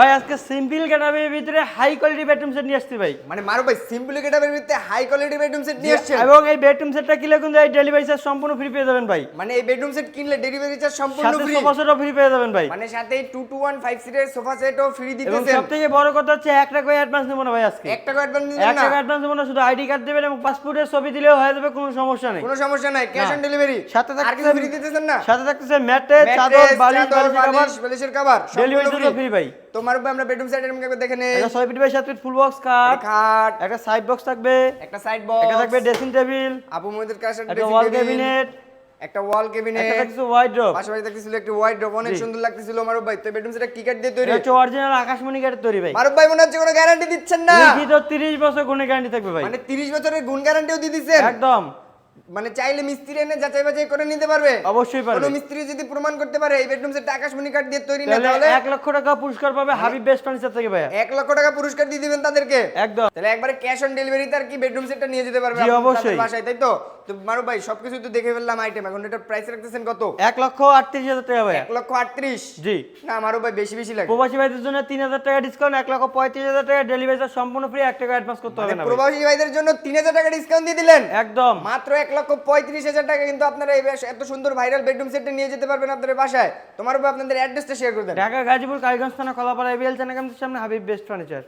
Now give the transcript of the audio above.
ভাই আজকে সিম্পল গেটআপের ভিতরে হাই কোয়ালিটি বেডরুম সেট নিয়ে আসছি ভাই। মানে মারুফ ভাই সিম্পল গেটআপের ভিতরে হাই কোয়ালিটি বেডরুম সেট নিয়ে আসছেন এবং এই বেডরুম সেটটা কিনলে কিন্তু এই ডেলিভারি চার্জ সম্পূর্ণ ফ্রি পেয়ে যাবেন ভাই। মানে এই বেডরুম সেট কিনলে ডেলিভারি চার্জ সম্পূর্ণ সাথে ফ্রি সোফা সেটও ফ্রি পেয়ে যাবেন ভাই। মানে সাথে 2 to 1 5 সিটের সোফা সেটও ফ্রি এবং দিতেছেন সবথেকে বড় কথা হচ্ছে 1 টাকা অ্যাডভান্স নেব না ভাই আজকে। 1 টাকা অ্যাডভান্স 1 দিবেন না টাকা অ্যাডভান্স নেব না, শুধু আইডি কার্ড দিবেন এবং পাসপোর্টের ছবি দিলেও হয়ে যাবে, কোনো সমস্যা নেই। কোনো সমস্যা নাই, ক্যাশ না। অন ডেলিভারি সাথে আর কিছু ফ্রি দিতেছেন না সাথে থাকতেছে ম্যাট্রেস, চাদর, বালিশ, বালিশের কভার ডেলিভারি চার্জও ফ্রি ভাই। তো মারুফ ভাই আমরা বেডরুম সেটের মধ্যে দেখে নেই একটা 6 feet by 7 feet full box খাট, খাট একটা সাইড বক্স থাকবে, একটা সাইড একটা বক্স থাকবে ড্রেসিং টেবিল, আপু মহিদের কাছে একটা ওয়াল ক্যাবিনেট, একটা ওয়াল একটা ক্যাবিনেট থাকছে ওয়াইড্রপ। পাশাপাশি দেখতেছিল একটা ওয়াইড্রপ অনেক জি। সুন্দর লাগতেছিল মারুফ ভাই। তো বেডরুম সেটটা কি কাঠ দিয়ে তৈরি? এটা হচ্ছে অরিজিনাল আকাশমণি কাঠের তৈরি ভাই। মারুফ ভাই মনে হচ্ছে কোনো গ্যারান্টি দিচ্ছেন না লিখিত 30 বছর গুণে গ্যারান্টি থাকবে ভাই। মানে 30 বছরের গুণ গ্যারান্টিও দিয়ে দিচ্ছেন একদম মানে চাইলে মিস্ত্রি এনে যাচাই বাছাই করে নিতে পারবে অবশ্যই পারবে। কোনো মিস্ত্রি যদি প্রমাণ করতে পারে এই বেডরুম সেটটা আকাশমণি কাঠ দিয়ে তৈরি না তাহলে তাহলে 1 লক্ষ টাকা পুরস্কার পাবে হাবিব বেস্ট ফার্নিচার থেকে ভাই। 1 লক্ষ টাকা পুরস্কার দিয়ে দিবেন তাদেরকে একদম তাহলে একবারে ক্যাশ অন ডেলিভারিতে আর কি বেডরুম সেটটা নিয়ে যেতে পারবে জি, আপনাদের অবশ্যই। বাসায়, তাই তো? তো মারুফ ভাই সবকিছু তো দেখে ফেললাম আইটেম, এখন এটা প্রাইস রাখতেছেন কত? 1,38,000 টাকা ভাই। 1,38,000 জি। না মারুফ ভাই বেশি বেশি লাগে। প্রবাসী ভাইদের জন্য 3,000 টাকা ডিসকাউন্ট, 1,35,000 টাকা ডেলিভারি চার্জ সম্পূর্ণ ফ্রি, 1 টাকা অ্যাডভান্স করতে হবে না ভাই। প্রবাসী ভাইদের জন্য 3,000 টাকা ডিসকাউন্ট দিয়ে দিলেন একদম মাত্র 1,35,000 টাকা কিন্তু আপনারা এই এত সুন্দর ভাইরাল বেডরুম সেটটা নিয়ে যেতে পারবেন আপনাদের বাসায়। তোমার উপর আপনাদের অ্যাড্রেসটা শেয়ার করে দেন। ঢাকা গাজীপুর কালীগঞ্জ থানা কলাপাড়া এবিএল চ্যানেল সামনে হাবিব বেস্ট ফার্নিচার।